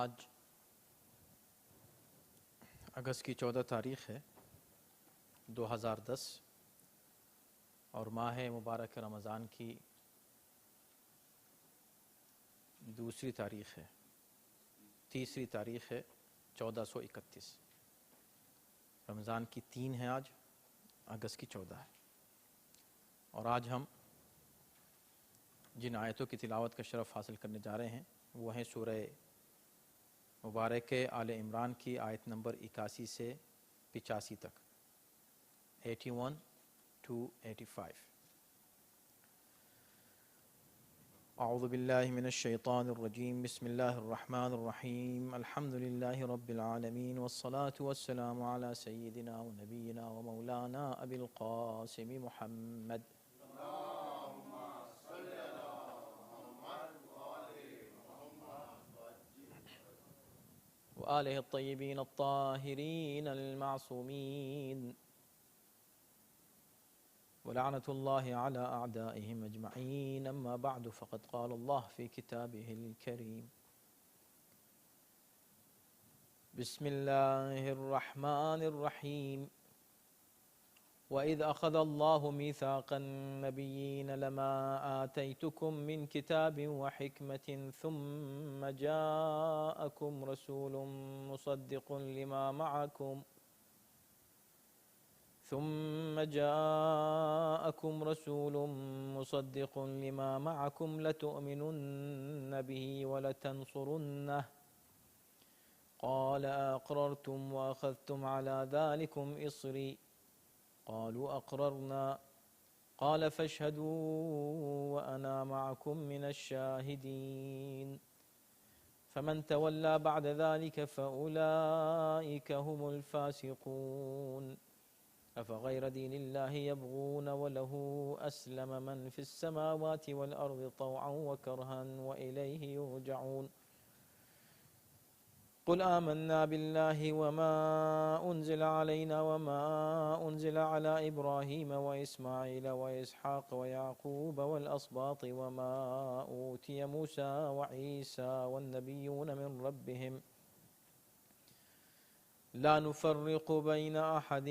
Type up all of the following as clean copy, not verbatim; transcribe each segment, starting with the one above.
آج اگست کی 14 تاریخ ہے 2010 اور ماہ مبارک رمضان کی دوسری تاریخ ہے، تیسری تاریخ ہے 1431۔ رمضان کی 3 ہے آج، اگست کی 14 ہے۔ اور آج ہم جن آیتوں کی تلاوت کا شرف حاصل کرنے جا رہے ہیں وہ ہیں سورہ مبارک آل عمران کی آیت نمبر 81 سے 85 تک، 81 to 85۔ اعوذ باللہ من الشیطان الرجیم، بسم اللہ الرحمن الرحیم، الحمد للہ رب العالمین، والصلاة والسلام علی سیدنا و نبینا و مولانا ابی القاسم محمد۔ وآلہ الطیبین الطاہرین المعصومین، ولعنة الله على أعدائهم أجمعين، أما بعد فقد قال الله في كتابه الكريم: بسم الله الرحمن الرحيم، وإذ أخذ الله ميثاق النبيين لما آتيتكم من كتاب وحكمة ثم جاءكم رسول مصدق لما معكم لتؤمنن به ولتنصرنه، قال أقررتم وأخذتم على ذلكم إصري، قالوا أقررنا، قال فاشهدوا وأنا معكم من الشاهدين، فمن تولى بعد ذلك فأولئك هم الفاسقون، أفغير دين الله يبغون وله أسلم من في السماوات والأرض طوعا وكرها وإليه يرجعون، قل آمنا بالله وما أنزل علينا وما أنزل على إبراهيم وإسماعيل وإسحاق ويعقوب والأسباط وما أوتي موسى وعيسى والنبيون من ربهم لا نفرق بين أحد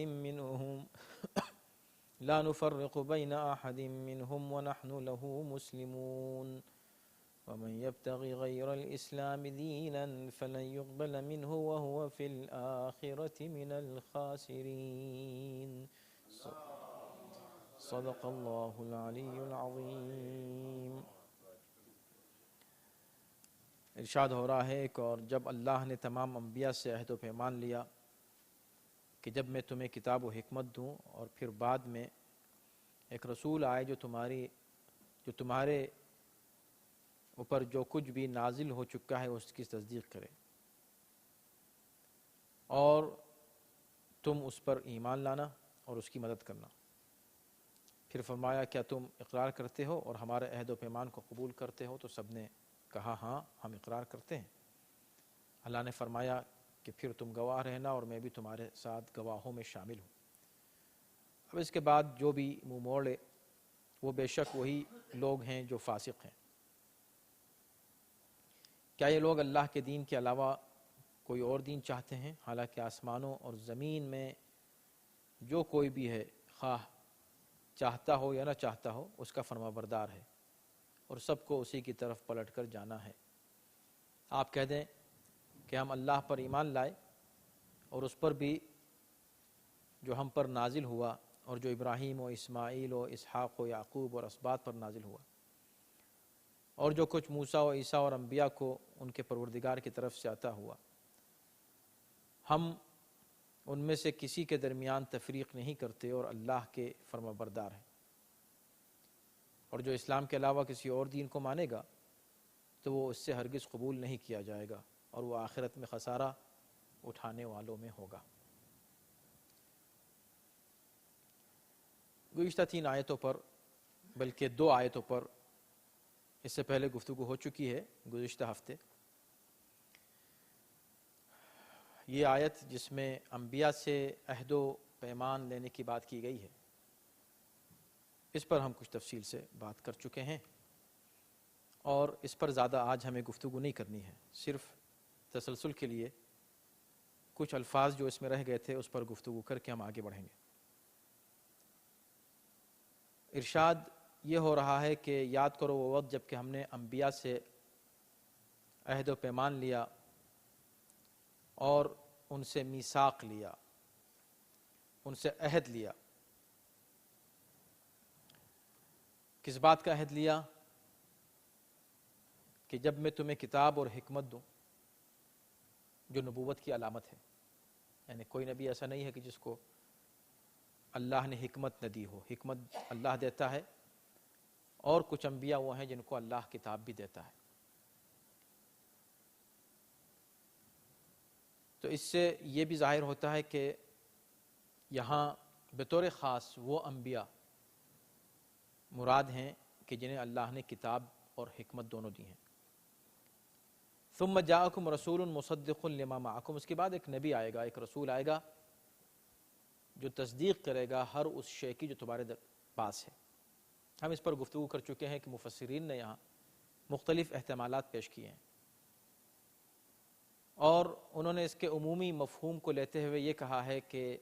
منهم ونحن له مسلمون، ومن يبتغي غير الإسلام دينا فلن يقبل منه وهو في الآخرة من الخاسرين، صدق الله العلي العظيم۔ ارشاد ہو رہا ہے کہ اور جب اللہ نے تمام انبیاء سے عہد و پیمان لیا کہ جب میں تمہیں کتاب و حکمت دوں اور پھر بعد میں ایک رسول آئے جو تمہارے اوپر جو کچھ بھی نازل ہو چکا ہے اس کی تصدیق کرے اور تم اس پر ایمان لانا اور اس کی مدد کرنا، پھر فرمایا کیا تم اقرار کرتے ہو اور ہمارے عہد و پیمان کو قبول کرتے ہو؟ تو سب نے کہا ہاں ہم اقرار کرتے ہیں۔ اللہ نے فرمایا کہ پھر تم گواہ رہنا اور میں بھی تمہارے ساتھ گواہوں میں شامل ہوں۔ اب اس کے بعد جو بھی منہ موڑے وہ بے شک وہی لوگ ہیں جو فاسق ہیں۔ کیا یہ لوگ اللہ کے دین کے علاوہ کوئی اور دین چاہتے ہیں؟ حالانکہ آسمانوں اور زمین میں جو کوئی بھی ہے، خواہ چاہتا ہو یا نہ چاہتا ہو، اس کا فرما بردار ہے اور سب کو اسی کی طرف پلٹ کر جانا ہے۔ آپ کہہ دیں کہ ہم اللہ پر ایمان لائے اور اس پر بھی جو ہم پر نازل ہوا اور جو ابراہیم و اسماعیل و اسحاق و یعقوب اور اسباط پر نازل ہوا اور جو کچھ موسیٰ و عیسیٰ اور انبیاء کو ان کے پروردگار کی طرف سے عطا ہوا، ہم ان میں سے کسی کے درمیان تفریق نہیں کرتے اور اللہ کے فرما بردار ہیں۔ اور جو اسلام کے علاوہ کسی اور دین کو مانے گا تو وہ اس سے ہرگز قبول نہیں کیا جائے گا اور وہ آخرت میں خسارہ اٹھانے والوں میں ہوگا۔ گزشتہ 3 آیتوں پر، بلکہ 2 آیتوں پر اس سے پہلے گفتگو ہو چکی ہے گزشتہ ہفتے۔ یہ آیت جس میں انبیاء سے عہد و پیمان لینے کی بات کی گئی ہے، اس پر ہم کچھ تفصیل سے بات کر چکے ہیں اور اس پر زیادہ آج ہمیں گفتگو نہیں کرنی ہے، صرف تسلسل کے لیے کچھ الفاظ جو اس میں رہ گئے تھے اس پر گفتگو کر کے ہم آگے بڑھیں گے۔ ارشاد یہ ہو رہا ہے کہ یاد کرو وہ وقت جب کہ ہم نے انبیاء سے عہد و پیمان لیا اور ان سے میثاق لیا، ان سے عہد لیا۔ کس بات کا عہد لیا؟ کہ جب میں تمہیں کتاب اور حکمت دوں، جو نبوت کی علامت ہے، یعنی کوئی نبی ایسا نہیں ہے کہ جس کو اللہ نے حکمت نہ دی ہو، حکمت اللہ دیتا ہے، اور کچھ انبیاء وہ ہیں جن کو اللہ کتاب بھی دیتا ہے۔ تو اس سے یہ بھی ظاہر ہوتا ہے کہ یہاں بطور خاص وہ انبیاء مراد ہیں کہ جنہیں اللہ نے کتاب اور حکمت دونوں دی ہیں۔ ثم جاءکم رسول مصدق لما معکم، اس کے بعد ایک نبی آئے گا، ایک رسول آئے گا جو تصدیق کرے گا ہر اس شے کی جو تمہارے پاس ہے۔ ہم اس پر گفتگو کر چکے ہیں کہ مفسرین نے یہاں مختلف احتمالات پیش کیے ہیں، اور انہوں نے اس کے عمومی مفہوم کو لیتے ہوئے یہ کہا ہے کہ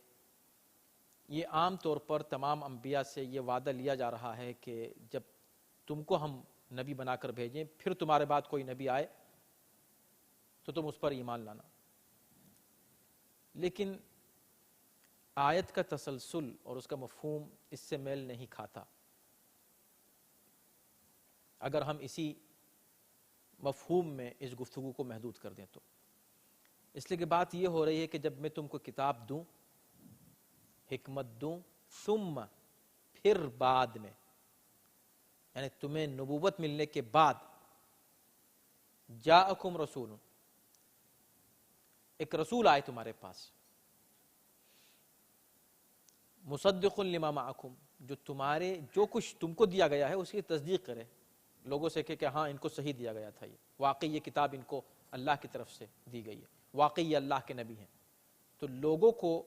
یہ عام طور پر تمام انبیاء سے یہ وعدہ لیا جا رہا ہے کہ جب تم کو ہم نبی بنا کر بھیجیں، پھر تمہارے بعد کوئی نبی آئے تو تم اس پر ایمان لانا۔ لیکن آیت کا تسلسل اور اس کا مفہوم اس سے میل نہیں کھاتا اگر ہم اسی مفہوم میں اس گفتگو کو محدود کر دیں تو۔ اس لیے کہ بات یہ ہو رہی ہے کہ جب میں تم کو کتاب دوں، حکمت دوں، ثم پھر بعد میں، یعنی تمہیں نبوت ملنے کے بعد، جاءکم رسول، ایک رسول آئے تمہارے پاس، مصدق لما معکم، جو تمہارے جو کچھ تم کو دیا گیا ہے اس کی تصدیق کرے، لوگوں سے کہ ہاں ان کو صحیح دیا گیا تھا، یہ واقعی یہ کتاب ان کو اللہ کی طرف سے دی گئی ہے، واقعی یہ اللہ کے نبی ہیں، تو لوگوں کو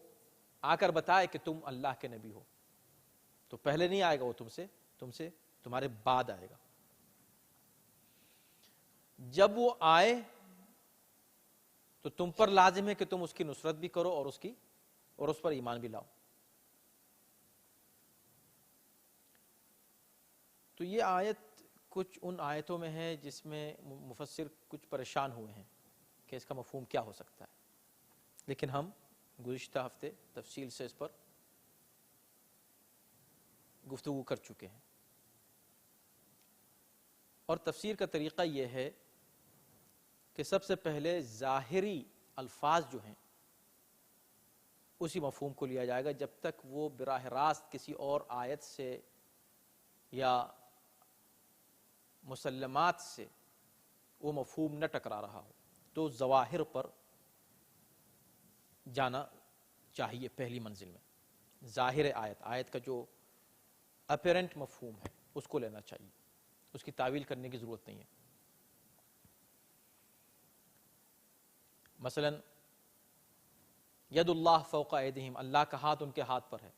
آ کر بتائے کہ تم اللہ کے نبی ہو۔ تو پہلے نہیں آئے گا وہ تم سے تمہارے بعد آئے گا۔ جب وہ آئے تو تم پر لازم ہے کہ تم اس کی نصرت بھی کرو اور اس پر ایمان بھی لاؤ۔ تو یہ آیت کچھ ان آیتوں میں ہے جس میں مفسر کچھ پریشان ہوئے ہیں کہ اس کا مفہوم کیا ہو سکتا ہے، لیکن ہم گزشتہ ہفتے تفصیل سے اس پر گفتگو کر چکے ہیں، اور تفسیر کا طریقہ یہ ہے کہ سب سے پہلے ظاہری الفاظ جو ہیں اسی مفہوم کو لیا جائے گا جب تک وہ براہ راست کسی اور آیت سے یا مسلمات سے وہ مفہوم نہ ٹکرا رہا ہو، تو ظواہر پر جانا چاہیے پہلی منزل میں۔ ظاہر آیت کا جو اپیرنٹ مفہوم ہے اس کو لینا چاہیے، اس کی تعویل کرنے کی ضرورت نہیں ہے۔ مثلا ید اللہ فوق ایدیہم، اللہ کا ہاتھ ان کے ہاتھ پر ہے۔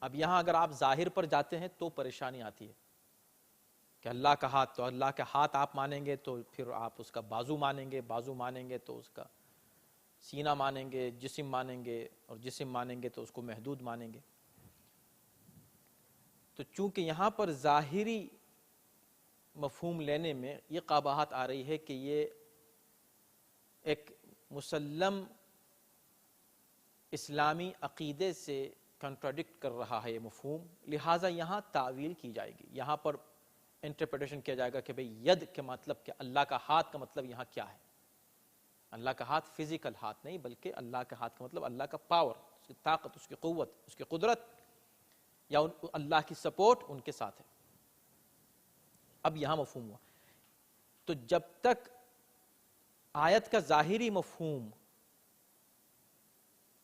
اب یہاں اگر آپ ظاہر پر جاتے ہیں تو پریشانی آتی ہے کہ اللہ کا ہاتھ، تو اللہ کا ہاتھ آپ مانیں گے تو پھر آپ اس کا بازو مانیں گے، بازو مانیں گے تو اس کا سینہ مانیں گے، جسم مانیں گے، اور جسم مانیں گے تو اس کو محدود مانیں گے۔ تو چونکہ یہاں پر ظاہری مفہوم لینے میں یہ قباحت آ رہی ہے کہ یہ ایک مسلم اسلامی عقیدے سے کنٹراڈکٹ کر رہا ہے یہ مفہوم، لہٰذا یہاں تعویل کی جائے گی، یہاں پر انٹرپریٹیشن کیا جائے گا کہ بھئی ید کے مطلب کیا، اللہ کا ہاتھ کا مطلب یہاں کیا ہے۔ اللہ کا ہاتھ فزیکل ہاتھ نہیں، بلکہ اللہ کا ہاتھ کا مطلب اللہ کا پاور، اس کی طاقت، اس کی قوت، اس کی قدرت، یا اللہ کی سپورٹ ان کے ساتھ ہے۔ اب یہاں مفہوم ہوا، تو جب تک آیت کا ظاہری مفہوم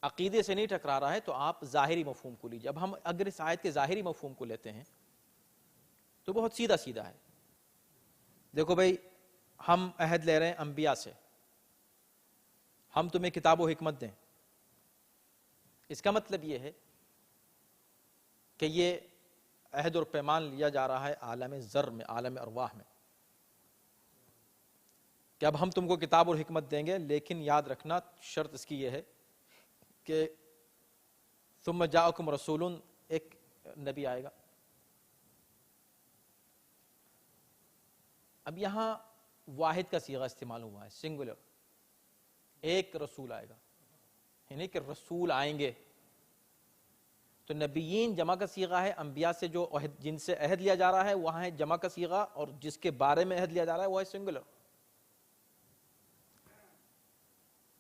عقیدے سے نہیں ٹکرا رہا ہے تو آپ ظاہری مفہوم کو لیجیے۔ اب ہم اگر اس آیت کے ظاہری مفہوم کو لیتے ہیں تو بہت سیدھا سیدھا ہے۔ دیکھو بھائی، ہم عہد لے رہے ہیں انبیاء سے، ہم تمہیں کتاب و حکمت دیں، اس کا مطلب یہ ہے کہ یہ عہد اور پیمان لیا جا رہا ہے عالم ذر میں، عالم ارواح میں۔ کہ اب ہم تم کو کتاب اور حکمت دیں گے، لیکن یاد رکھنا شرط اس کی یہ ہے کہ ثم جاءکم رسول، ایک نبی آئے گا. اب یہاں واحد کا صیغہ استعمال ہوا ہے، سنگولر، ایک رسول آئے گا، یعنی کہ رسول آئیں گے. تو نبیین جمع کا صیغہ ہے، انبیاء سے جو جن سے عہد لیا جا رہا ہے وہاں ہے جمع کا صیغہ، اور جس کے بارے میں عہد لیا جا رہا ہے وہ ہے سنگولر.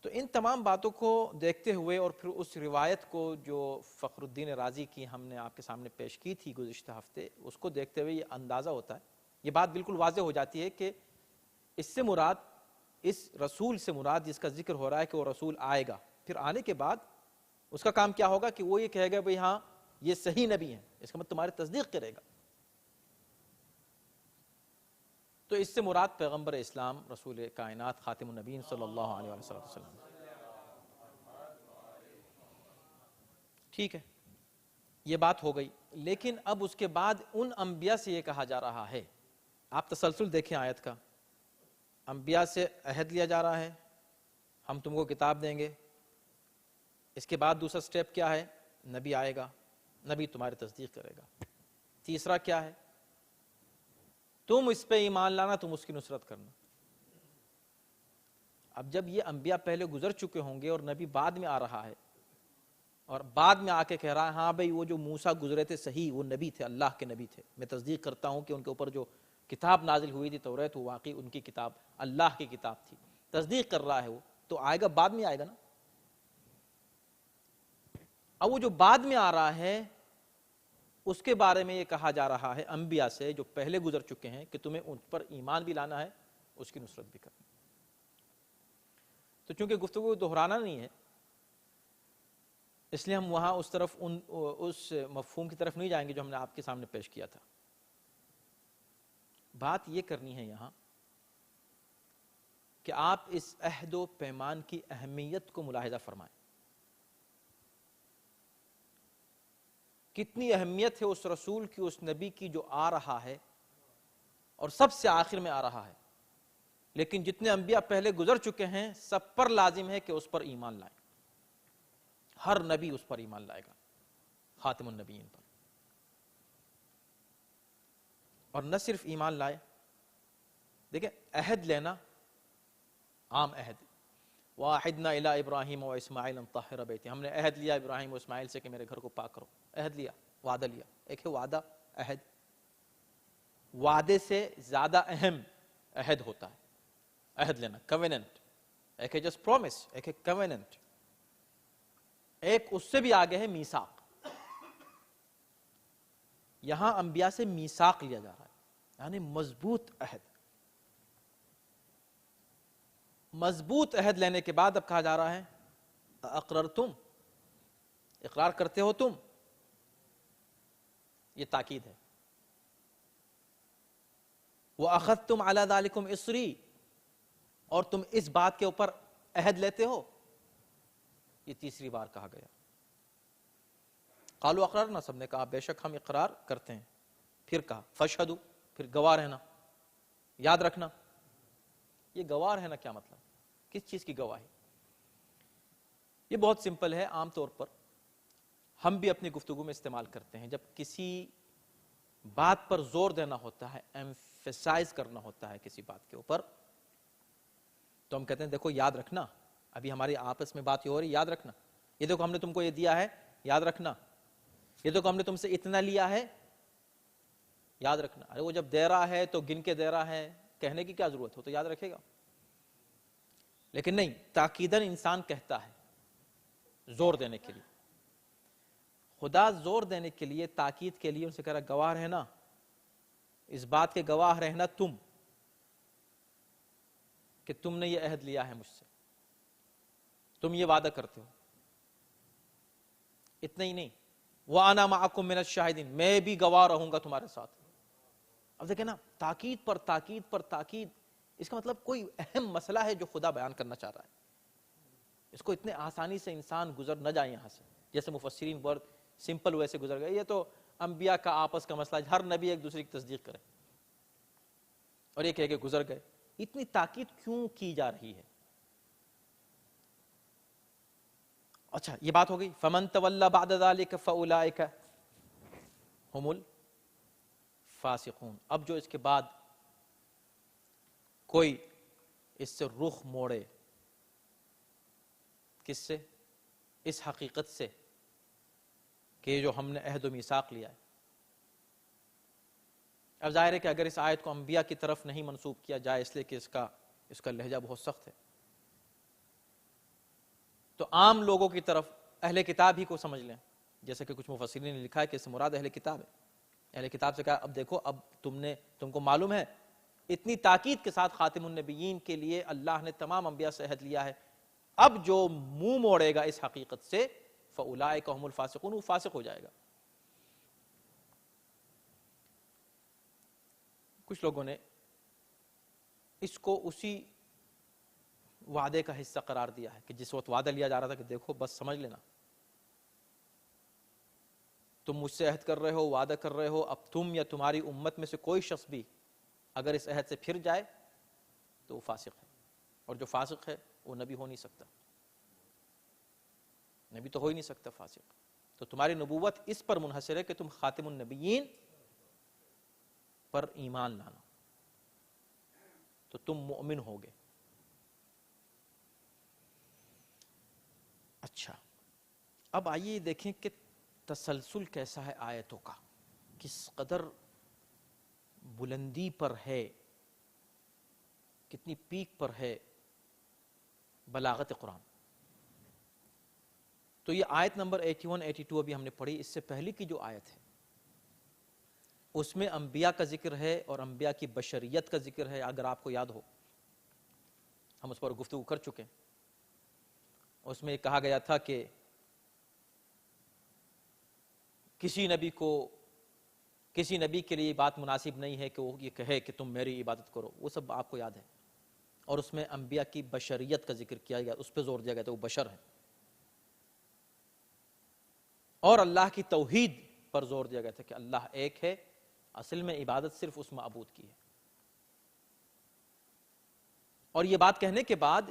تو ان تمام باتوں کو دیکھتے ہوئے اور پھر اس روایت کو جو فخر الدین رازی کی ہم نے آپ کے سامنے پیش کی تھی گزشتہ ہفتے، اس کو دیکھتے ہوئے یہ اندازہ ہوتا ہے، یہ بات بالکل واضح ہو جاتی ہے کہ اس سے مراد، اس رسول سے مراد جس کا ذکر ہو رہا ہے کہ وہ رسول آئے گا، پھر آنے کے بعد اس کا کام کیا ہوگا کہ وہ یہ کہے گا بھئی ہاں یہ صحیح نبی ہیں، اس کا مطلب تمہاری تصدیق کرے گا. تو اس سے مراد پیغمبر اسلام، رسول کائنات، خاتم النبیین صلی اللہ علیہ وسلم. ٹھیک ہے، یہ بات ہو گئی. لیکن اب اس کے بعد ان انبیاء سے یہ کہا جا رہا ہے، آپ تسلسل دیکھیں آیت کا، انبیاء سے عہد لیا جا رہا ہے ہم تم کو کتاب دیں گے. اس کے بعد دوسرا سٹیپ کیا ہے؟ نبی آئے گا، نبی تمہاری تصدیق کرے گا. تیسرا کیا ہے؟ تم اس پہ ایمان لانا، تم اس کی نصرت کرنا. اب جب یہ انبیاء پہلے گزر چکے ہوں گے اور نبی بعد میں آ رہا ہے، اور بعد میں آ کے کہہ رہا ہے ہاں بھئی وہ جو موسیٰ گزرے تھے صحیح، وہ نبی تھے، اللہ کے نبی تھے، میں تصدیق کرتا ہوں کہ ان کے اوپر جو کتاب نازل ہوئی تھی توریت، وہ واقعی ان کی کتاب، اللہ کی کتاب تھی، تصدیق کر رہا ہے. وہ تو آئے گا، بعد میں آئے گا نا. اب وہ جو بعد میں آ رہا ہے اس کے بارے میں یہ کہا جا رہا ہے انبیاء سے جو پہلے گزر چکے ہیں کہ تمہیں ان پر ایمان بھی لانا ہے، اس کی نصرت بھی کرنی. تو چونکہ گفتگو دہرانا نہیں ہے، اس لیے ہم وہاں اس طرف اس مفہوم کی طرف نہیں جائیں گے جو ہم نے آپ کے سامنے پیش کیا تھا. بات یہ کرنی ہے یہاں کہ آپ اس عہد و پیمان کی اہمیت کو ملاحظہ فرمائیں. کتنی اہمیت ہے اس رسول کی، اس نبی کی جو آ رہا ہے اور سب سے آخر میں آ رہا ہے. لیکن جتنے انبیاء پہلے گزر چکے ہیں سب پر لازم ہے کہ اس پر ایمان لائیں. ہر نبی اس پر ایمان لائے گا، خاتم النبیین پر. اور نہ صرف ایمان لائے، دیکھیں عہد لینا عام عہد، وَاحِدْنَا إِلَىٰ إِبْرَاهِيمَ وَإِسْمَاعِيلَ أَن طَهِّرَ بَيْتِي، ہم نے عہد لیا ابراہیم و اسماعیل سے کہ میرے گھر کو پاک کرو. عہد لیا، وعدہ لیا. ایک ہے وعدہ، عہد. وعدے سے زیادہ اہم عہد ہوتا ہے، عہد لینا، کویننٹ. ایک ہے جسٹ پرومس، ایک ہے کویننٹ. ایک اس سے بھی آگے ہے میثاق. یہاں انبیاء سے میثاق لیا جا رہا ہے، یعنی مضبوط عہد. مضبوط عہد لینے کے بعد اب کہا جا رہا ہے اقررتم، اقرار کرتے ہو تم. یہ تاکید ہے. وَأَخَذْتُمْ عَلَى ذَلِكُمْ إِصْرِي، اور تم اس بات کے اوپر عہد لیتے ہو. یہ تیسری بار کہا گیا. قالوا اقررنا، سب نے کہا بے شک ہم اقرار کرتے ہیں. پھر کہا فاشہدوا، پھر گواہ رہنا. یاد رکھنا یہ گواہ رہنا کیا مطلب، کس چیز کی گواہی؟ یہ بہت سمپل ہے. عام طور پر ہم بھی اپنی گفتگو میں استعمال کرتے ہیں جب کسی بات پر زور دینا ہوتا ہے، ایمفیسائز کرنا ہوتا ہے کسی بات کے اوپر، تو ہم کہتے ہیں دیکھو یاد رکھنا، ابھی ہماری آپس میں بات یہ ہو رہی، یاد رکھنا. یہ دیکھو ہم نے تم کو یہ دیا ہے، یاد رکھنا. یہ دیکھو ہم نے تم سے اتنا لیا ہے، یاد رکھنا. ارے وہ جب دے رہا ہے تو گن کے دے رہا ہے، کہنے کی کیا ضرورت ہو، تو یاد رکھے گا. لیکن نہیں، تاکیداً انسان کہتا ہے زور دینے کے لیے. خدا زور دینے کے لیے، تاکید کے لیے ان سے کہہ رہا گواہ رہنا، اس بات کے گواہ رہنا تم کہ تم نے یہ عہد لیا ہے مجھ سے، تم یہ وعدہ کرتے ہو. اتنا ہی نہیں، وَأَنَا مَعَكُمْ مِنَ الشَّاهِدِينَ، میں بھی گواہ رہوں گا تمہارے ساتھ. اب دیکھیں نا، تاکید پر تاکید پر تاکید. اس کا مطلب کوئی اہم مسئلہ ہے جو خدا بیان کرنا چاہ رہا ہے، اس کو اتنے آسانی سے انسان گزر نہ جائے یہاں سے. جیسے مفسرین ورڈ سمپل ویسے گزر گئے، یہ تو انبیاء کا آپس کا مسئلہ ہے، ہر نبی ایک دوسرے کی تصدیق کرے، اور یہ کہہ کے گزر گئے. اتنی تاکید کیوں کی جا رہی ہے؟ اچھا یہ بات ہو گئی. فمن تولی بعد ذلک فاولئک هم الفاسقون. اب جو اس کے بعد کوئی اس سے رخ موڑے، کس سے؟ اس حقیقت سے کہ جو ہم نے عہد و میثاق لیا ہے. اب ظاہر ہے کہ اگر اس آیت کو انبیاء کی طرف نہیں منسوب کیا جائے، اس لیے کہ اس کا لہجہ بہت سخت ہے، تو عام لوگوں کی طرف اہل کتاب ہی کو سمجھ لیں. جیسے کہ کچھ مفسرین نے لکھا ہے کہ اس سے مراد اہل کتاب ہے. اہل کتاب سے کہا اب دیکھو، اب تم کو معلوم ہے اتنی تاکید کے ساتھ خاتم النبیین کے لیے اللہ نے تمام انبیاء سے عہد لیا ہے، اب جو منہ موڑے گا اس حقیقت سے فاولئک هم الفاسقون، وہ فاسق ہو جائے گا. کچھ لوگوں نے اس کو اسی وعدے کا حصہ قرار دیا ہے کہ جس وقت وعدہ لیا جا رہا تھا کہ دیکھو بس سمجھ لینا، تم مجھ سے عہد کر رہے ہو، وعدہ کر رہے ہو، اب تم یا تمہاری امت میں سے کوئی شخص بھی اگر اس عہد سے پھر جائے تو وہ فاسق ہے، اور جو فاسق ہے وہ نبی ہو نہیں سکتا، نبی تو ہو ہی نہیں سکتا فاسق. تو تمہاری نبوت اس پر منحصر ہے کہ تم خاتم النبیین پر ایمان لانا، تو تم مؤمن ہوگے. اچھا اب آئیے دیکھیں کہ تسلسل کیسا ہے آیتوں کا، کس قدر بلندی پر ہے، کتنی پیک پر ہے بلاغت قرآن. تو یہ آیت نمبر 81 82 ابھی ہم نے پڑھی. اس سے پہلے کی جو آیت ہے اس میں انبیاء کا ذکر ہے اور انبیاء کی بشریت کا ذکر ہے. اگر آپ کو یاد ہو ہم اس پر گفتگو کر چکے. اس میں کہا گیا تھا کہ کسی نبی کے لیے یہ بات مناسب نہیں ہے کہ وہ یہ کہے کہ تم میری عبادت کرو. وہ سب آپ کو یاد ہے. اور اس میں انبیاء کی بشریت کا ذکر کیا گیا، اس پہ زور دیا گیا تھا وہ بشر ہیں. اور اللہ کی توحید پر زور دیا گیا تھا کہ اللہ ایک ہے، اصل میں عبادت صرف اس معبود کی ہے. اور یہ بات کہنے کے بعد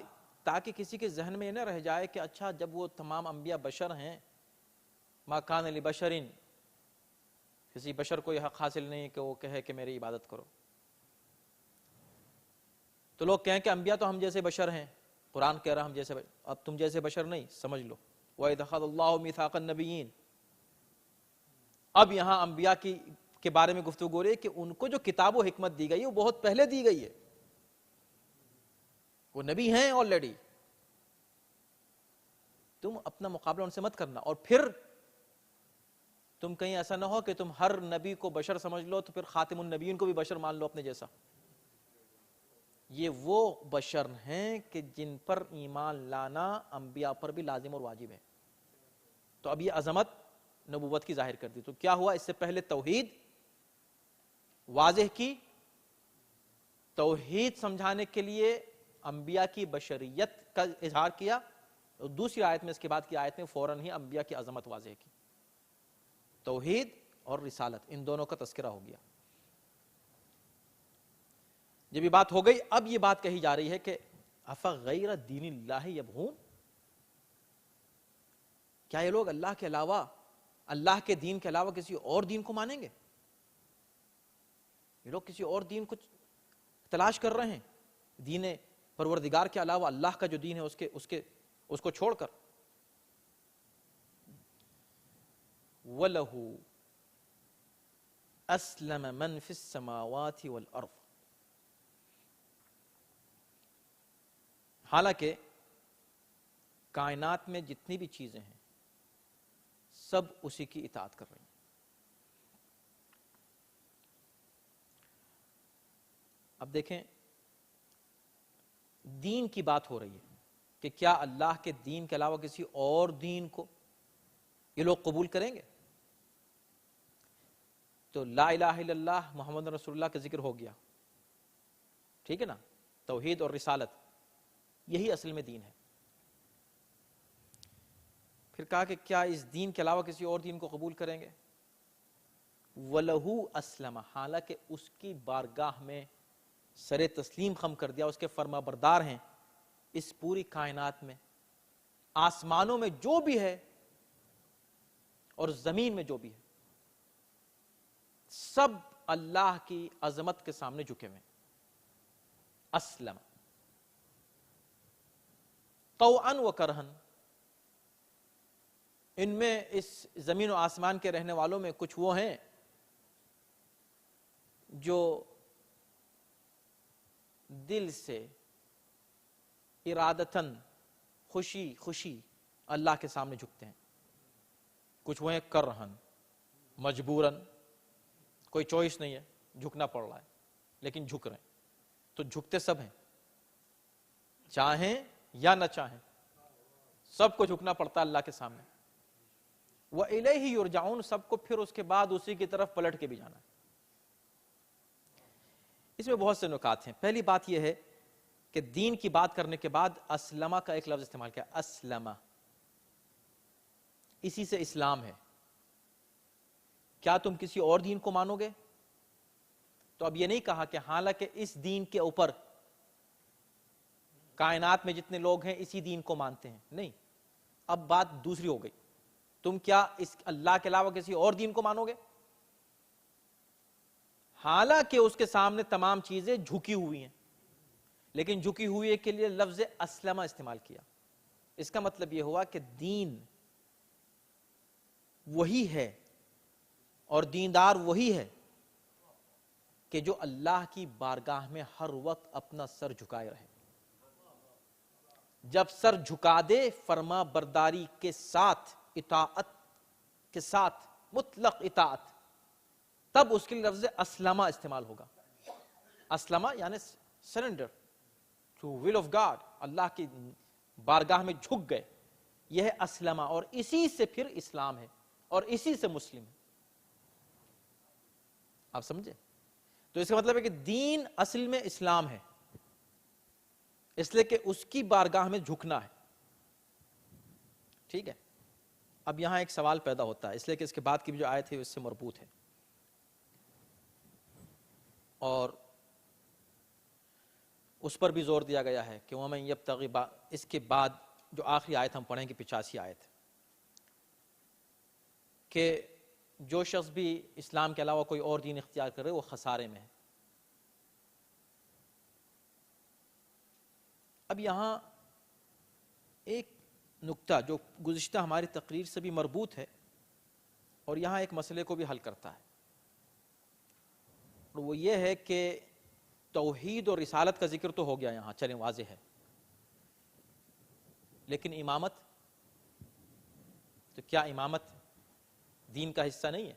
تاکہ کسی کے ذہن میں یہ نہ رہ جائے کہ اچھا جب وہ تمام انبیاء بشر ہیں، ما کان لبشر، کسی بشر کو یہ حق حاصل نہیں کہ وہ کہے کہ میری عبادت کرو. تو لوگ کہیں کہ انبیاء تو ہم جیسے بشر ہیں، قرآن کہہ رہا ہم جیسے بشر. اب تم جیسے بشر نہیں، سمجھ لو وَإِذْ أَخَذَ اللَّهُ مِيثَاقَ النَّبِيِّينَ. اب یہاں انبیاء کے بارے میں گفتگو ہو رہی ہے کہ ان کو جو کتاب و حکمت دی گئی ہے وہ بہت پہلے دی گئی ہے، وہ نبی ہیں آلریڈی. تم اپنا مقابلہ ان سے مت کرنا. اور پھر تم کہیں ایسا نہ ہو کہ تم ہر نبی کو بشر سمجھ لو تو پھر خاتم النبیین کو بھی بشر مان لو اپنے جیسا. یہ وہ بشر ہیں کہ جن پر ایمان لانا انبیاء پر بھی لازم اور واجب ہے. تو اب یہ عظمت نبوت کی ظاہر کر دی. تو کیا ہوا؟ اس سے پہلے توحید واضح کی، توحید سمجھانے کے لیے انبیاء کی بشریت کا اظہار کیا، اور دوسری آیت میں اس کے بعد کی آیت میں فوراً ہی انبیاء کی عظمت واضح کی. توحید اور رسالت ان دونوں کا تذکرہ ہو گیا. جب یہ بات ہو گئی اب یہ بات کہی جا رہی ہے کہ افغیر دین اللہ یبغون، کیا یہ لوگ اللہ کے علاوہ، اللہ کے دین کے علاوہ کسی اور دین کو مانیں گے؟ یہ لوگ کسی اور دین کو تلاش کر رہے ہیں، دین پروردگار کے علاوہ اللہ کا جو دین ہے اس کو چھوڑ کر. وَلَهُ أَسْلَمَ مَنْ فِي السَّمَاوَاتِ وَالْأَرْضِ. حالانکہ کائنات میں جتنی بھی چیزیں ہیں سب اسی کی اطاعت کر رہی ہیں. اب دیکھیں دین کی بات ہو رہی ہے کہ کیا اللہ کے دین کے علاوہ کسی اور دین کو یہ لوگ قبول کریں گے؟ تو لا الہ الا اللہ محمد رسول اللہ کا ذکر ہو گیا، ٹھیک ہے نا. توحید اور رسالت یہی اصل میں دین ہے. پھر کہا کہ کیا اس دین کے علاوہ کسی اور دین کو قبول کریں گے؟ وَلَهُ أَسْلَمَ، حالانکہ اس کی بارگاہ میں سر تسلیم خم کر دیا، اس کے فرما بردار ہیں اس پوری کائنات میں، آسمانوں میں جو بھی ہے اور زمین میں جو بھی ہے، سب اللہ کی عظمت کے سامنے جھکے ہوئے. اسلم طوعا و کرہن. ان میں اس زمین و آسمان کے رہنے والوں میں کچھ وہ ہیں جو دل سے ارادتاً خوشی اللہ کے سامنے جھکتے ہیں. کچھ وہ ہیں کرہن، مجبوراً، کوئی چوائس نہیں ہے، جھکنا پڑ رہا ہے لیکن جھک رہے ہیں. تو جھکتے سب ہیں، چاہیں یا نہ چاہیں، سب کو جھکنا پڑتا ہے اللہ کے سامنے. وَإِلَيْهِ يُرْجَعُونَ. سب کو پھر اس کے بعد اسی کی طرف پلٹ کے بھی جانا ہے. اس میں بہت سے نکات ہیں. پہلی بات یہ ہے کہ دین کی بات کرنے کے بعد اسلمہ کا ایک لفظ استعمال کیا، اسلمہ، اسی سے اسلام ہے. کیا تم کسی اور دین کو مانو گے؟ تو اب یہ نہیں کہا کہ حالانکہ اس دین کے اوپر کائنات میں جتنے لوگ ہیں اسی دین کو مانتے ہیں، نہیں، اب بات دوسری ہو گئی. تم کیا اس اللہ کے علاوہ کسی اور دین کو مانو گے؟ حالانکہ اس کے سامنے تمام چیزیں جھکی ہوئی ہیں، لیکن جھکی ہوئی کے لیے لفظ اسلمہ استعمال کیا. اس کا مطلب یہ ہوا کہ دین وہی ہے اور دیندار وہی ہے کہ جو اللہ کی بارگاہ میں ہر وقت اپنا سر جھکائے رہے. جب سر جھکا دے فرما برداری کے ساتھ، اطاعت کے ساتھ، مطلق اطاعت، تب اس کے لفظ اسلمہ استعمال ہوگا. اسلمہ یعنی surrender to will of God, Allah کی بارگاہ میں جھک گئے، یہ ہے اسلمہ. اور اسی سے پھر اسلام ہے اور اسی سے مسلم ہے. آپ سمجھے؟ تو اس کا مطلب ہے کہ دین اصل میں اسلام ہے، اس لیے کہ اس کی بارگاہ میں جھکنا ہے. ٹھیک ہے. اب یہاں ایک سوال پیدا ہوتا ہے، اس لیے کہ اس کے بعد کی بھی جو آیت ہے اس سے مربوط ہے، اور اس پر بھی زور دیا گیا ہے کہ وَمَن يَبْتَغِ. اس کے بعد جو آخری آیت ہم پڑھیں گے 85 آیت، کہ جو شخص بھی اسلام کے علاوہ کوئی اور دین اختیار کرے وہ خسارے میں ہے. اب یہاں ایک نکتہ جو گزشتہ ہماری تقریر سے بھی مربوط ہے اور یہاں ایک مسئلے کو بھی حل کرتا ہے، اور وہ یہ ہے کہ توحید اور رسالت کا ذکر تو ہو گیا یہاں، چلیں واضح ہے، لیکن امامت، تو کیا امامت دین کا حصہ نہیں ہے؟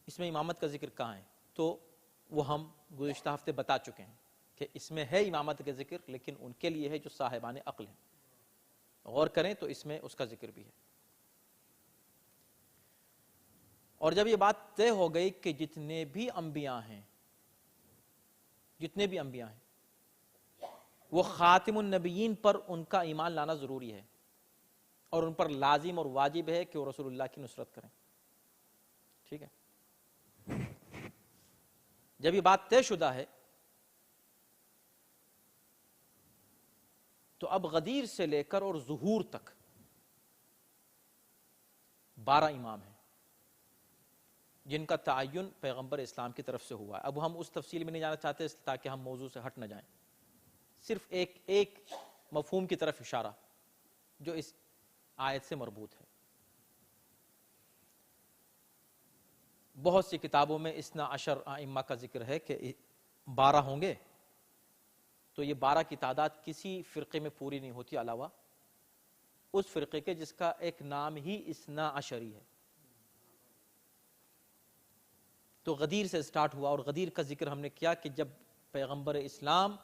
اس میں امامت کا ذکر کہاں ہے؟ تو وہ ہم گزشتہ ہفتے بتا چکے ہیں کہ اس میں ہے امامت کا ذکر، لیکن ان کے لیے ہے جو صاحبان عقل ہیں. غور کریں تو اس میں اس کا ذکر بھی ہے. اور جب یہ بات طے ہو گئی کہ جتنے بھی انبیاء ہیں وہ خاتم النبیین پر ان کا ایمان لانا ضروری ہے، اور ان پر لازم اور واجب ہے کہ وہ رسول اللہ کی نصرت کریں. ٹھیک ہے. جب یہ بات طے شدہ ہے تو اب غدیر سے لے کر اور ظہور تک 12 امام ہیں جن کا تعین پیغمبر اسلام کی طرف سے ہوا ہے. اب ہم اس تفصیل میں نہیں جانا چاہتے تاکہ ہم موضوع سے ہٹ نہ جائیں، صرف ایک مفہوم کی طرف اشارہ جو اس آیت سے مربوط ہے. بہت سی کتابوں میں 12 ائمہ کا ذکر ہے کہ 12 ہوں گے، تو یہ 12 کی تعداد کسی فرقے میں پوری نہیں ہوتی علاوہ اس فرقے کے جس کا ایک نام ہی 12 ہے. تو غدیر سے سٹارٹ ہوا، اور غدیر کا ذکر ہم نے کیا کہ جب پیغمبر اسلام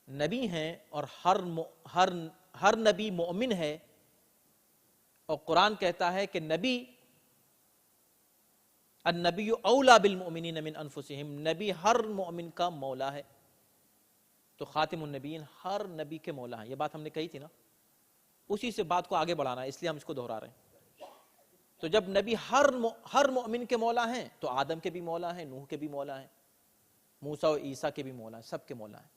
نبی ہیں اور ہر نبی مومن ہے، اور قرآن کہتا ہے کہ نبی النبی اولا بالمؤمنین من انفسہم، نبی ہر مومن کا مولا ہے، تو خاتم النبیین ہر نبی کے مولا ہیں. یہ بات ہم نے کہی تھی نا، اسی سے بات کو آگے بڑھانا ہے، اس لیے ہم اس کو دہرا رہے ہیں. تو جب نبی ہر مومن کے مولا ہیں تو آدم کے بھی مولا ہیں، نوح کے بھی مولا ہیں، موسیٰ و عیسیٰ کے بھی مولا ہیں، سب کے مولا ہیں۔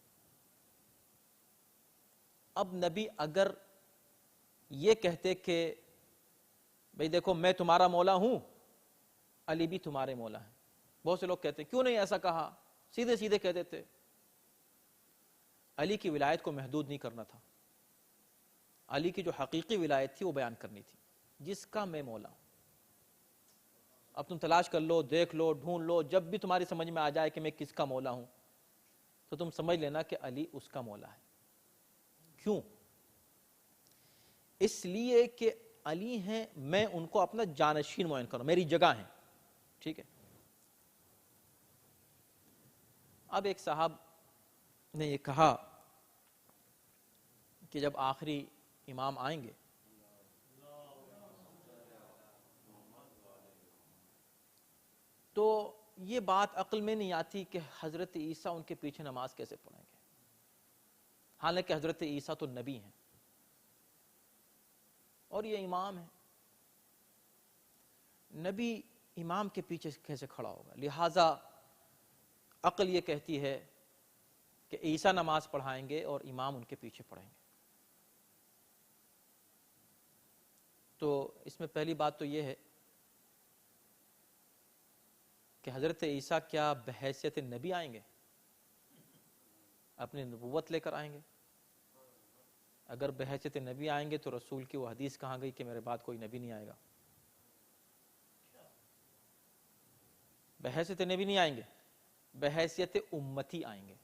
اب نبی اگر یہ کہتے کہ بھئی دیکھو میں تمہارا مولا ہوں، علی بھی تمہارے مولا ہیں، بہت سے لوگ کہتے ہیں کیوں نہیں ایسا کہا، سیدھے سیدھے کہہ دیتے۔ علی کی ولایت کو محدود نہیں کرنا تھا، علی کی جو حقیقی ولایت تھی وہ بیان کرنی تھی، جس کا میں مولا ہوں۔ اب تم تلاش کر لو، دیکھ لو، ڈھونڈ لو، جب بھی تمہاری سمجھ میں آ جائے کہ میں کس کا مولا ہوں تو تم سمجھ لینا کہ علی اس کا مولا ہے۔ کیوں؟ اس لیے کہ علی ہیں، میں ان کو اپنا جانشین معین کروں، میری جگہ ہیں، ٹھیک ہے۔ اب ایک صاحب نے یہ کہا کہ جب آخری امام آئیں گے تو یہ بات عقل میں نہیں آتی کہ حضرت عیسیٰ ان کے پیچھے نماز کیسے پڑھیں گے، حالانکہ حضرت عیسیٰ تو نبی ہیں اور یہ امام ہے، نبی امام کے پیچھے کیسے کھڑا ہوگا؟ لہٰذا عقل یہ کہتی ہے کہ عیسیٰ نماز پڑھائیں گے اور امام ان کے پیچھے پڑھیں گے۔ تو اس میں پہلی بات تو یہ ہے کہ حضرت عیسیٰ کیا بحیثیت نبی آئیں گے، اپنی نبوت لے کر آئیں گے؟ اگر بحیثیت نبی آئیں گے تو رسول کی وہ حدیث کہاں گئی کہ میرے بعد کوئی نبی نہیں آئے گا؟ بحیثیت نبی نہیں آئیں گے، بحیثیت امتی آئیں گے،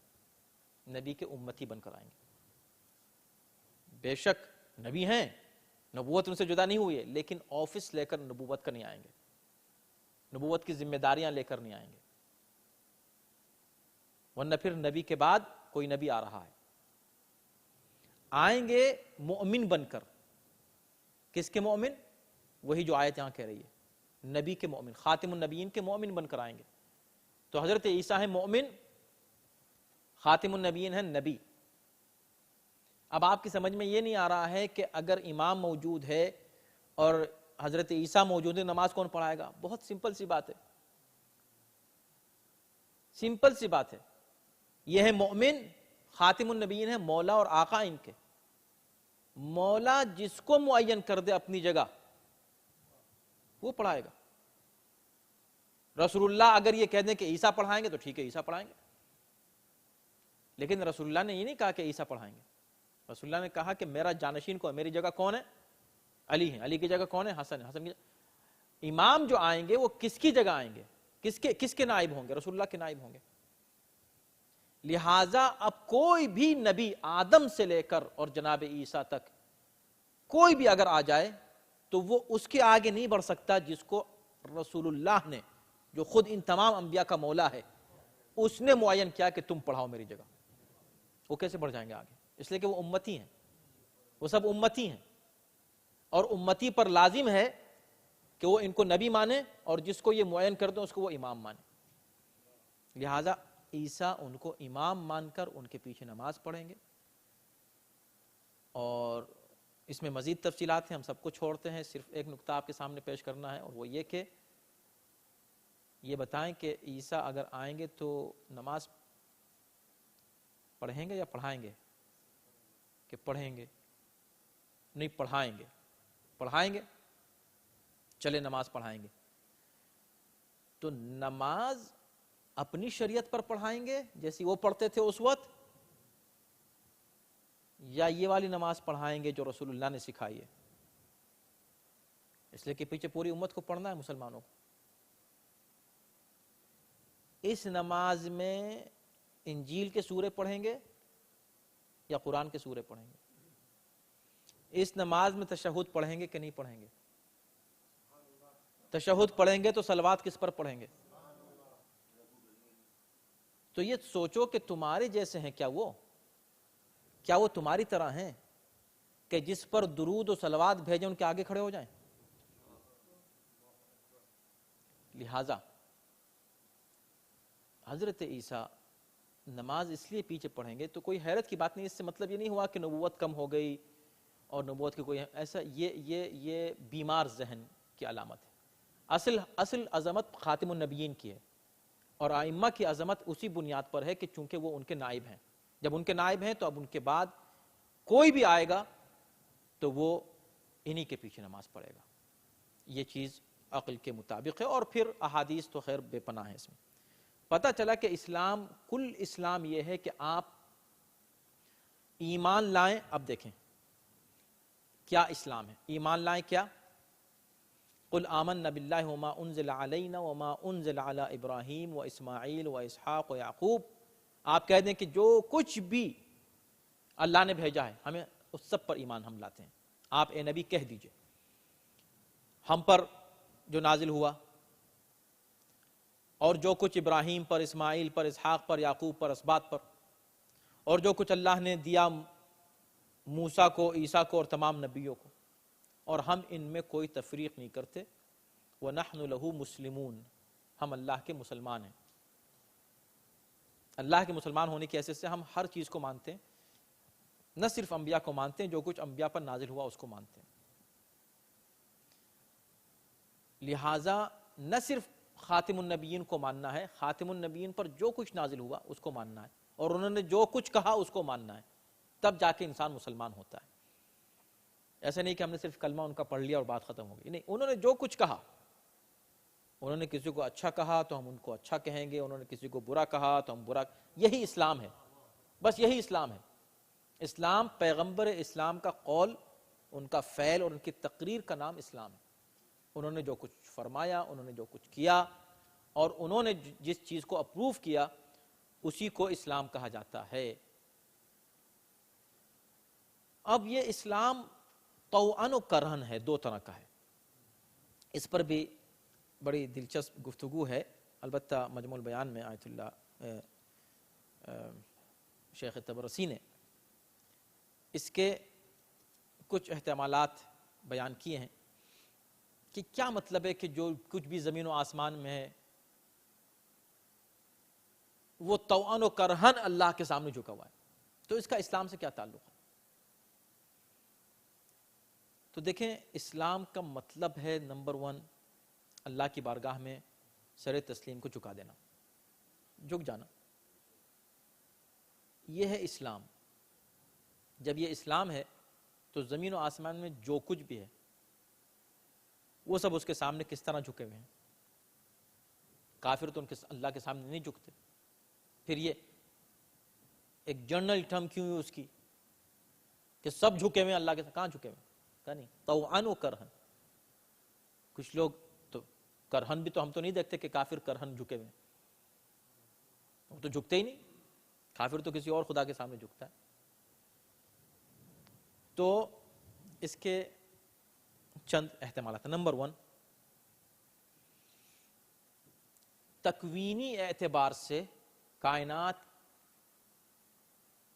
نبی کے امتی بن کر آئیں گے۔ بے شک نبی ہیں، نبوت ان سے جدا نہیں ہوئی ہے، لیکن آفس لے کر نبوت کا نہیں آئیں گے، نبوت کی ذمہ داریاں لے کر نہیں آئیں گے، ورنہ پھر نبی کے بعد کوئی نبی آ رہا ہے۔ آئیں گے مؤمن بن کر، کس کے مؤمن؟ وہی جو آیت یہاں کہہ رہی ہے، نبی کے مؤمن، خاتم النبیین کے مؤمن بن کر آئیں گے۔ تو حضرت عیسیٰ ہیں مؤمن، خاتم النبیین ہیں نبی۔ اب آپ کی سمجھ میں یہ نہیں آ رہا ہے کہ اگر امام موجود ہے اور حضرت عیسیٰ موجود ہے، نماز کون پڑھائے گا؟ بہت سمپل سی بات ہے، سمپل سی بات ہے، یہ ہے مؤمن، خاتم النبیین ہے، مولا اور آقا ان کے۔ مولا جس کو معین کر دے اپنی جگہ وہ پڑھائے گا۔ رسول اللہ اگر یہ کہہ دیں کہ عیسیٰ پڑھائیں گے تو ٹھیک ہے، عیسیٰ پڑھائیں گے، لیکن رسول اللہ نے یہ نہیں کہا کہ عیسیٰ پڑھائیں گے۔ رسول اللہ نے کہا کہ میرا جانشین کون ہے، میری جگہ کون ہے؟ علی ہے، علی کی جگہ کون ہے؟ حسن ہے، حسن کی جگہ۔ امام جو آئیں گے وہ کس کی جگہ آئیں گے؟ کس کے نائب ہوں گے؟ رسول اللہ کے نائب ہوں گے۔ لہٰذا اب کوئی بھی نبی آدم سے لے کر اور جناب عیسیٰ تک کوئی بھی اگر آ جائے تو وہ اس کے آگے نہیں بڑھ سکتا جس کو رسول اللہ نے، جو خود ان تمام انبیاء کا مولا ہے، اس نے معین کیا کہ تم پڑھاؤ میری جگہ۔ وہ کیسے بڑھ جائیں گے آگے؟ اس لیے کہ وہ امتی ہیں، وہ سب امتی ہیں، اور امتی پر لازم ہے کہ وہ ان کو نبی مانے اور جس کو یہ معین کر دیں اس کو وہ امام مانے۔ لہٰذا عیسیٰ ان کو امام مان کر ان کے پیچھے نماز پڑھیں گے۔ اور اس میں مزید تفصیلات ہیں، ہم سب کو چھوڑتے ہیں، صرف ایک نقطہ آپ کے سامنے پیش کرنا ہے، اور وہ یہ کہ یہ بتائیں کہ عیسیٰ اگر آئیں گے تو نماز پڑھیں گے یا پڑھائیں گے؟ کہ پڑھیں گے؟ نہیں، پڑھائیں گے۔ پڑھائیں گے، چلے نماز پڑھائیں گے۔ تو نماز اپنی شریعت پر پڑھائیں گے جیسی وہ پڑھتے تھے اس وقت، یا یہ والی نماز پڑھائیں گے جو رسول اللہ نے سکھائی ہے؟ اس لیے کہ پیچھے پوری امت کو پڑھنا ہے، مسلمانوں کو۔ اس نماز میں انجیل کے سورے پڑھیں گے یا قرآن کے سورے پڑھیں گے؟ اس نماز میں تشہد پڑھیں گے کہ نہیں پڑھیں گے؟ تشہد پڑھیں گے تو صلوات کس پر پڑھیں گے؟ تو یہ سوچو کہ تمہارے جیسے ہیں کیا وہ تمہاری طرح ہیں کہ جس پر درود و صلوات بھیجیں ان کے آگے کھڑے ہو جائیں؟ لہذا حضرت عیسیٰ نماز اس لیے پیچھے پڑھیں گے تو کوئی حیرت کی بات نہیں، اس سے مطلب یہ نہیں ہوا کہ نبوت کم ہو گئی اور نبوت کی کوئی ایسا، یہ بیمار ذہن کی علامت ہے۔ اصل عظمت خاتم النبیین کی ہے، اور ائمہ کی عظمت اسی بنیاد پر ہے کہ چونکہ وہ ان کے نائب ہیں. جب ان کے نائب ہیں تو اب ان کے بعد کوئی بھی آئے گا تو وہ انہی کے پیچھے نماز پڑھے گا. یہ چیز عقل کے مطابق ہے. اور پھر احادیث تو خیر بے پناہ ہے اس میں. پتہ چلا کہ اسلام، کل اسلام یہ ہے کہ آپ ایمان لائیں. اب دیکھیں کیا اسلام ہے. ایمان لائیں کیا؟ قل آمنا باللہ وما انزل علینا وما انزل علی ابراہیم و اسماعیل و اسحاق و یعقوب. آپ کہہ دیں کہ جو کچھ بھی اللہ نے بھیجا ہے ہمیں اس سب پر ایمان ہم لاتے ہیں. آپ اے نبی کہہ دیجئے ہم پر جو نازل ہوا اور جو کچھ ابراہیم پر، اسماعیل پر، اسحاق پر، یعقوب پر، اسباط پر، اور جو کچھ اللہ نے دیا موسیٰ کو، عیسیٰ کو اور تمام نبیوں کو، اور ہم ان میں کوئی تفریق نہیں کرتے. وَنَحْنُ لَهُ مُسْلِمُونَ. ہم اللہ کے مسلمان ہیں. اللہ کے مسلمان ہونے کی حیثیت سے ہم ہر چیز کو مانتے ہیں، نہ صرف انبیاء کو مانتے ہیں، جو کچھ انبیاء پر نازل ہوا اس کو مانتے ہیں. لہٰذا نہ صرف خاتم النبیین کو ماننا ہے، خاتم النبیین پر جو کچھ نازل ہوا اس کو ماننا ہے، اور انہوں نے جو کچھ کہا اس کو ماننا ہے. تب جا کے انسان مسلمان ہوتا ہے. ایسا نہیں کہ ہم نے صرف کلمہ ان کا پڑھ لیا اور بات ختم ہو گئی. نہیں، انہوں نے جو کچھ کہا، انہوں نے کسی کو اچھا کہا تو ہم ان کو اچھا کہیں گے، انہوں نے کسی کو برا کہا تو ہم برا. یہی اسلام ہے. بس یہی اسلام ہے. اسلام، پیغمبر اسلام کا قول، ان کا فعل اور ان کی تقریر کا نام اسلام ہے. انہوں نے جو کچھ فرمایا، انہوں نے جو کچھ کیا، اور انہوں نے جس چیز کو اپروو کیا اسی کو اسلام کہا جاتا ہے. اب یہ اسلام طوعاً و کرہن ہے، دو طرح کا ہے. اس پر بھی بڑی دلچسپ گفتگو ہے. البتہ مجموع البیان میں آیت اللہ شیخ طبرسی نے اس کے کچھ احتمالات بیان کیے ہیں کہ کیا مطلب ہے کہ جو کچھ بھی زمین و آسمان میں ہے وہ طوعاً و کرہن اللہ کے سامنے جھکا ہوا ہے. تو اس کا اسلام سے کیا تعلق ہے؟ تو دیکھیں، اسلام کا مطلب ہے نمبر 1 اللہ کی بارگاہ میں سر تسلیم کو جھکا دینا، جھک جانا. یہ ہے اسلام. جب یہ اسلام ہے تو زمین و آسمان میں جو کچھ بھی ہے وہ سب اس کے سامنے کس طرح جھکے ہوئے ہیں. کافر تو اللہ کے سامنے نہیں جھکتے. پھر یہ ایک جنرل ٹرم کیوں ہے اس کی کہ سب جھکے ہوئے ہیں اللہ کے سامنے؟ کہاں جھکے ہوئے ہیں؟ کہا نہیں، طوعاً و کرہن. کچھ لوگ تو کرہن بھی تو ہم تو نہیں دیکھتے کہ کافر کرہن جھکے ہوئے ہیں. وہ تو جھکتے ہی نہیں. کافر تو کسی اور خدا کے سامنے جھکتا ہے. تو اس کے چند احتمالات. نمبر 1، تکوینی اعتبار سے کائنات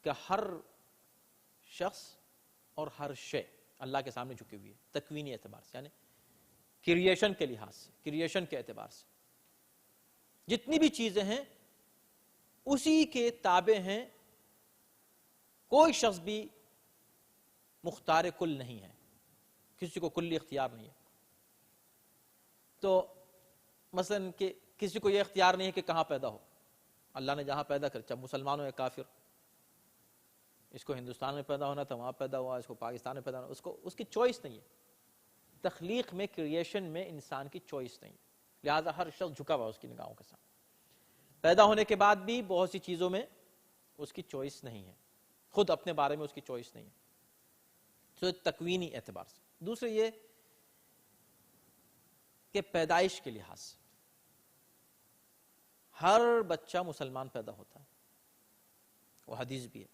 کا ہر شخص اور ہر شے اللہ کے سامنے جھکی ہوئی ہے. تکوینی اعتبار سے یعنی کریشن کے لحاظ سے، کریشن کے اعتبار سے جتنی بھی چیزیں ہیں اسی کے تابع ہیں. کوئی شخص بھی مختار کل نہیں ہے، کسی کو کلی اختیار نہیں ہے. تو مثلا کہ کسی کو یہ اختیار نہیں ہے کہ کہاں پیدا ہو. اللہ نے جہاں پیدا کر، چاہے مسلمان ہو یا کافر، اس کو ہندوستان میں پیدا ہونا تھا وہاں پیدا ہوا، اس کو پاکستان میں پیدا ہونا، اس کی چوائس نہیں ہے. تخلیق میں، کریشن میں انسان کی چوائس نہیں. لہٰذا ہر شخص جھکا ہوا اس کی نگاہوں کے سامنے. پیدا ہونے کے بعد بھی بہت سی چیزوں میں اس کی چوائس نہیں ہے، خود اپنے بارے میں اس کی چوائس نہیں ہے. تو تکوینی اعتبار سے. دوسرے یہ کہ پیدائش کے لحاظ سے ہر بچہ مسلمان پیدا ہوتا ہے، وہ حدیث بھی ہے.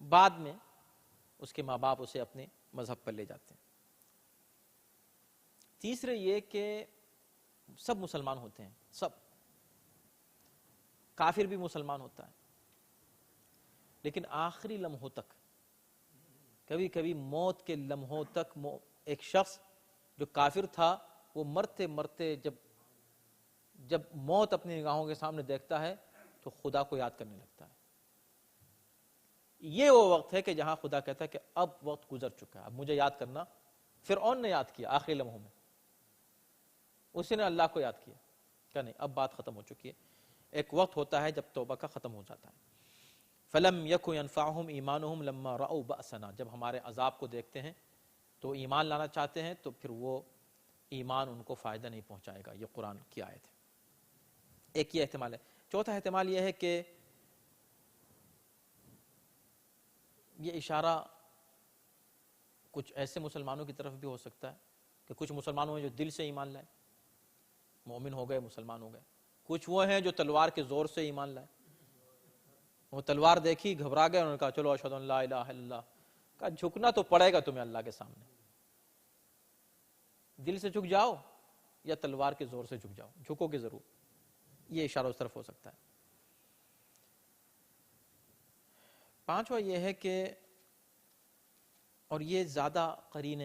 بعد میں اس کے ماں باپ اسے اپنے مذہب پر لے جاتے ہیں. تیسرے یہ کہ سب مسلمان ہوتے ہیں، سب. کافر بھی مسلمان ہوتا ہے، لیکن آخری لمحوں تک، کبھی کبھی موت کے لمحوں تک ایک شخص جو کافر تھا وہ مرتے مرتے جب موت اپنی نگاہوں کے سامنے دیکھتا ہے تو خدا کو یاد کرنے لگتا ہے. یہ وہ وقت ہے کہ جہاں خدا کہتا ہے کہ اب وقت گزر چکا ہے، اب مجھے یاد کرنا. فرعون نے یاد کیا آخری لمحوں میں، اسی نے اللہ کو یاد کیا کہ نہیں اب بات ختم ہو چکی ہے. ایک وقت ہوتا ہے جب توبہ کا ختم ہو جاتا ہے. فَلَمْ يَكُ يَنْفَعُهُمْ إِيمَانُهُمْ لَمَّا رَأَوْا بَأْسَنَا، جب ہمارے عذاب کو دیکھتے ہیں تو ایمان لانا چاہتے ہیں تو پھر وہ ایمان ان کو فائدہ نہیں پہنچائے گا. یہ قرآن کی آیت ہے. ایک یہ احتمال ہے. چوتھا احتمال یہ ہے کہ یہ اشارہ کچھ ایسے مسلمانوں کی طرف بھی ہو سکتا ہے کہ کچھ مسلمانوں ہیں جو دل سے ایمان لائے، مومن ہو گئے، مسلمان ہو گئے. کچھ وہ ہیں جو تلوار کے زور سے ایمان لائے. وہ تلوار دیکھی، گھبرا گئے، انہوں نے کہا چلو اشہد ان لا الہ الا اللہ. کہا جھکنا تو پڑے گا تمہیں اللہ کے سامنے. دل سے جھک جاؤ یا تلوار کے زور سے جھک جاؤ، جھکو گے ضرور. یہ اشارہ اس طرف ہو سکتا ہے. پانچواں یہ ہے کہ، اور یہ زیادہ قرین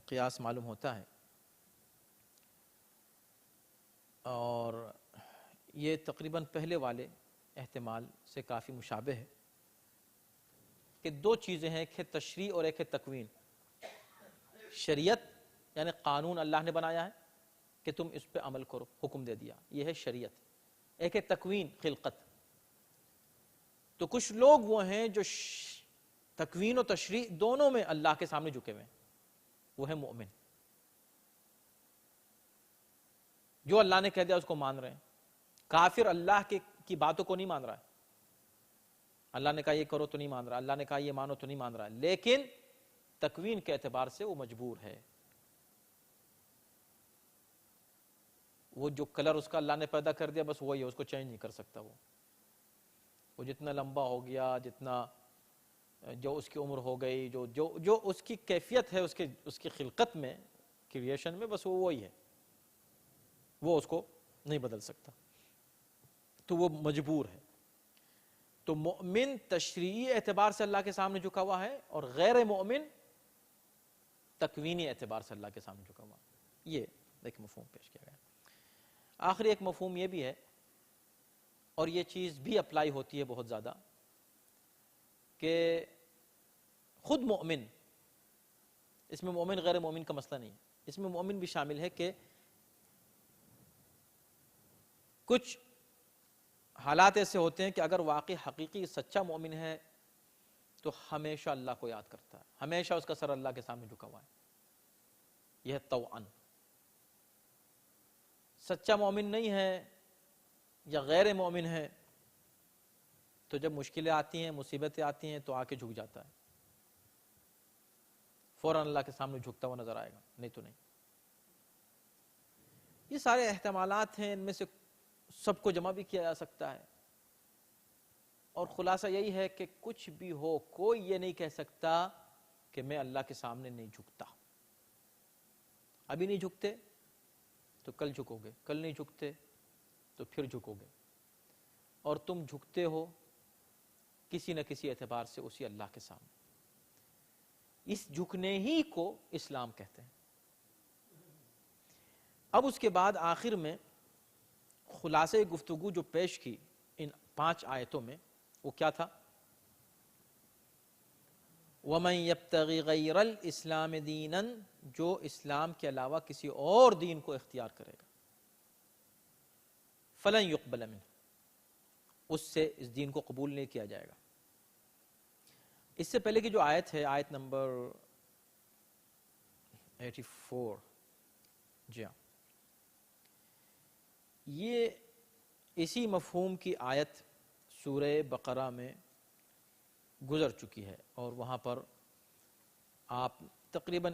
قیاس معلوم ہوتا ہے، اور یہ تقریباً پہلے والے احتمال سے کافی مشابہ ہے، کہ دو چیزیں ہیں، ایک ہے تشریع اور ایک ہے تکوین. شریعت یعنی قانون اللہ نے بنایا ہے کہ تم اس پہ عمل کرو، حکم دے دیا، یہ ہے شریعت. ایک ہے تکوین، خلقت. تو کچھ لوگ وہ ہیں جو تکوین و تشریع دونوں میں اللہ کے سامنے جھکے ہوئے ہیں، وہ ہے مومن. جو اللہ نے کہہ دیا اس کو مان رہے ہیں. کافر اللہ کی باتوں کو نہیں مان رہا ہے. اللہ نے کہا یہ کرو تو نہیں مان رہا، اللہ نے کہا یہ مانو تو نہیں مان رہا، لیکن تکوین کے اعتبار سے وہ مجبور ہے. وہ جو کلر اس کا اللہ نے پیدا کر دیا بس وہی ہے، اس کو چینج نہیں کر سکتا. وہ جتنا لمبا ہو گیا، جتنا جو اس کی عمر ہو گئی، جو اس کی کیفیت ہے اس کی خلقت میں، کریشن میں، بس وہ وہی ہے، وہ اس کو نہیں بدل سکتا. تو وہ مجبور ہے. تو مؤمن تشریعی اعتبار سے اللہ کے سامنے جھکا ہوا ہے، اور غیر مؤمن تکوینی اعتبار سے اللہ کے سامنے جھکا ہوا. یہ ایک مفہوم پیش کیا گیا. آخری ایک مفہوم یہ بھی ہے، اور یہ چیز بھی اپلائی ہوتی ہے بہت زیادہ، کہ خود مومن، اس میں مومن غیر مومن کا مسئلہ نہیں ہے، اس میں مومن بھی شامل ہے، کہ کچھ حالات ایسے ہوتے ہیں کہ اگر واقعی حقیقی سچا مومن ہے تو ہمیشہ اللہ کو یاد کرتا ہے، ہمیشہ اس کا سر اللہ کے سامنے جھکا ہوا ہے. یہ ہے طوعاً. سچا مومن نہیں ہے یا غیر مومن ہے تو جب مشکلیں آتی ہیں، مصیبتیں آتی ہیں تو آ کے جھک جاتا ہے، فوراً اللہ کے سامنے جھکتا ہوا نظر آئے گا، نہیں تو نہیں. یہ سارے احتمالات ہیں، ان میں سے سب کو جمع بھی کیا جا سکتا ہے، اور خلاصہ یہی ہے کہ کچھ بھی ہو، کوئی یہ نہیں کہہ سکتا کہ میں اللہ کے سامنے نہیں جھکتا. ابھی نہیں جھکتے تو کل جھکو گے، کل نہیں جھکتے تو پھر جھکو گے، اور تم جھکتے ہو کسی نہ کسی اعتبار سے اسی اللہ کے سامنے. اس جھکنے ہی کو اسلام کہتے ہیں. اب اس کے بعد آخر میں خلاصہ گفتگو جو پیش کی ان 5 آیتوں میں، وہ کیا تھا؟ وَمَن يَبْتَغِ غَيْرَ الْإِسْلَامِ دِينًا، جو اسلام کے علاوہ کسی اور دین کو اختیار کرے گا، فَلَن يُقْبَلَ مِنْهُ، اس سے اس دین کو قبول نہیں کیا جائے گا. اس سے پہلے کی جو آیت ہے، آیت نمبر 84، جی ہاں، یہ اسی مفہوم کی آیت سورہ بقرہ میں گزر چکی ہے، اور وہاں پر آپ تقریباً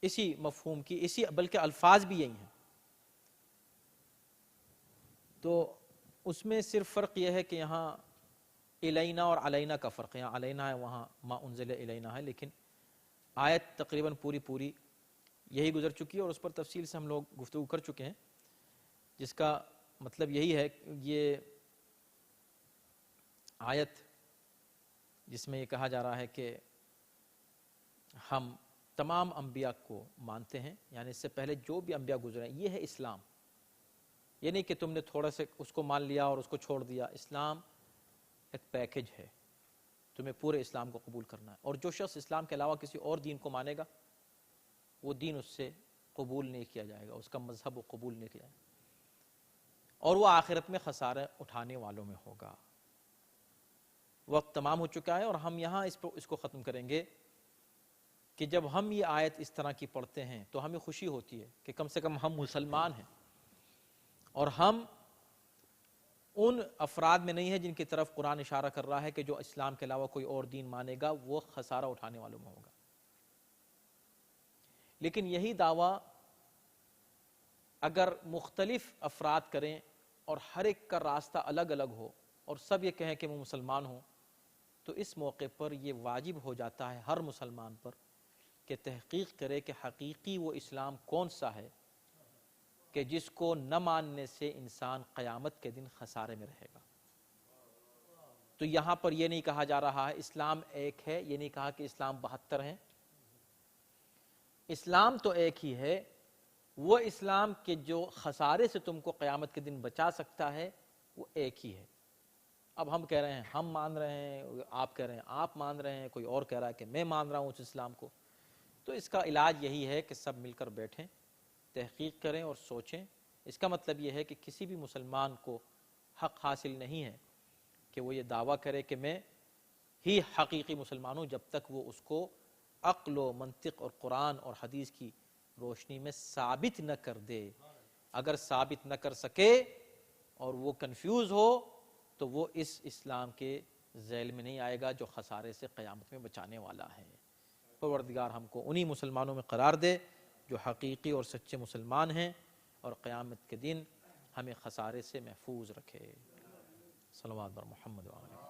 اسی مفہوم کی، بلکہ الفاظ بھی یہی ہیں. تو اس میں صرف فرق یہ ہے کہ یہاں الینا اور علینا کا فرق ہے. یہاں علینا ہے، وہاں ما انزل الینا ہے، لیکن آیت تقریباً پوری یہی گزر چکی ہے، اور اس پر تفصیل سے ہم لوگ گفتگو کر چکے ہیں، جس کا مطلب یہی ہے کہ یہ آیت جس میں یہ کہا جا رہا ہے کہ ہم تمام انبیاء کو مانتے ہیں، یعنی اس سے پہلے جو بھی انبیاء گزرے ہیں، یہ ہے اسلام. یہ نہیں کہ تم نے تھوڑا سے اس کو مان لیا اور اس کو چھوڑ دیا. اسلام ایک پیکج ہے، تمہیں پورے اسلام کو قبول کرنا ہے، اور جو شخص اسلام کے علاوہ کسی اور دین کو مانے گا وہ دین اس سے قبول نہیں کیا جائے گا، اس کا مذہب وہ قبول نہیں کیا جائے گا. اور وہ آخرت میں خسارہ اٹھانے والوں میں ہوگا۔ وقت تمام ہو چکا ہے اور ہم یہاں اس کو ختم کریں گے کہ جب ہم یہ آیت اس طرح کی پڑھتے ہیں تو ہمیں خوشی ہوتی ہے کہ کم سے کم ہم مسلمان ہیں، اور ہم ان افراد میں نہیں ہیں جن کی طرف قرآن اشارہ کر رہا ہے کہ جو اسلام کے علاوہ کوئی اور دین مانے گا وہ خسارہ اٹھانے والوں میں ہوگا۔ لیکن یہی دعویٰ اگر مختلف افراد کریں اور ہر ایک کا راستہ الگ الگ ہو اور سب یہ کہیں کہ میں مسلمان ہوں، تو اس موقع پر یہ واجب ہو جاتا ہے ہر مسلمان پر کہ تحقیق کرے کہ حقیقی وہ اسلام کون سا ہے کہ جس کو نہ ماننے سے انسان قیامت کے دن خسارے میں رہے گا۔ تو یہاں پر یہ نہیں کہا جا رہا ہے اسلام ایک ہے، یہ نہیں کہا کہ اسلام 72 ہیں۔ اسلام تو ایک ہی ہے، وہ اسلام کے جو خسارے سے تم کو قیامت کے دن بچا سکتا ہے وہ ایک ہی ہے۔ اب ہم کہہ رہے ہیں ہم مان رہے ہیں، آپ کہہ رہے ہیں آپ مان رہے ہیں، کوئی اور کہہ رہا ہے کہ میں مان رہا ہوں اس اسلام کو۔ تو اس کا علاج یہی ہے کہ سب مل کر بیٹھیں، تحقیق کریں اور سوچیں۔ اس کا مطلب یہ ہے کہ کسی بھی مسلمان کو حق حاصل نہیں ہے کہ وہ یہ دعویٰ کرے کہ میں ہی حقیقی مسلمان ہوں، جب تک وہ اس کو عقل و منطق اور قرآن اور حدیث کی روشنی میں ثابت نہ کر دے۔ اگر ثابت نہ کر سکے اور وہ کنفیوز ہو تو وہ اس اسلام کے ذیل میں نہیں آئے گا جو خسارے سے قیامت میں بچانے والا ہے۔ پروردگار ہم کو انہی مسلمانوں میں قرار دے جو حقیقی اور سچے مسلمان ہیں، اور قیامت کے دن ہمیں خسارے سے محفوظ رکھے۔ صلوات بر محمد و آلہ۔